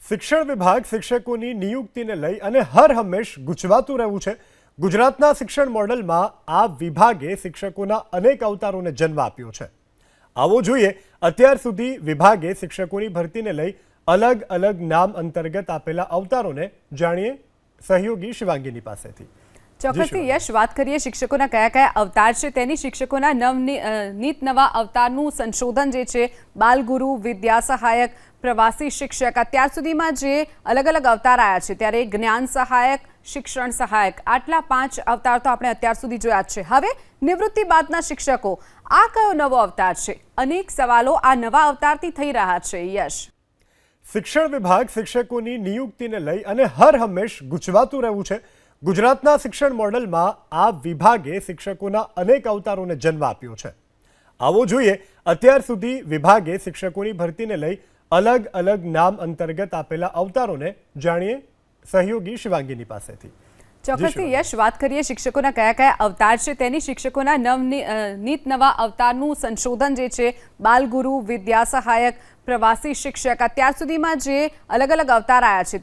શિક્ષણ વિભાગ શિક્ષકોની નિયુક્તિને લઈ અને હર હંમેશ ગૂંચવાતું રહ્યું છે। ગુજરાતના શિક્ષણ મોડેલમાં આ વિભાગે શિક્ષકોના અનેક અવતારોને જન્મ આપ્યો છે। આવો જોઈએ અત્યાર સુધી વિભાગે શિક્ષકોની ભરતીને લઈ અલગ અલગ નામ અંતર્ગત આપેલા અવતારોને જાણીએ સહયોગી શિવાંગીની પાસેથી। ચોક્કસથી યશ વાત કરીએ શિક્ષકોના કયા કયા અવતાર છે તેની શિક્ષકોના નીત નવા અવતારનું સંશોધન જે છે બાલગુરુ, વિદ્યા સહાયક, પ્રવાસી શિક્ષક, અત્યાર સુધીમાં જે અલગ અલગ અવતાર આવ્યા છે ત્યારે જ્ઞાન સહાયક, શિક્ષણ સહાયક, આટલા 5 અવતાર તો આપણે અત્યાર સુધી જોયા છે। હવે નિવૃત્તિ બાદના શિક્ષકો, આ કયો નવો અવતાર છે? અનેક સવાલો આ નવા અવતારથી થઈ રહ્યા છે। યશ, શિક્ષણ વિભાગ શિક્ષકોની નિયુક્તિને લઈ અને હર હંમેશ ગૂંચવાતું રહ્યું છે। ગુજરાતના શિક્ષણ મોડેલમાં આ વિભાગે શિક્ષકોના અનેક અવતારોને જન્મ આપ્યો છે। આવો જોઈએ અત્યાર સુધી વિભાગે શિક્ષકોની ભરતીને લઈ અલગ અલગ નામ અંતર્ગત આપેલા અવતારોને જાણીએ સહયોગી શિવાંગીની પાસેથી। ચોક્કસથી યશ વાત કરીએ શિક્ષકોના કયા કયા અવતાર છે તેની શિક્ષકોના નીત નવા અવતારનું સંશોધન જે છે બાલગુરુ, વિદ્યા સહાયક, પ્રવાસી શિક્ષક, અત્યાર સુધીમાં જે અલગ અલગ અવતાર આવ્યા છે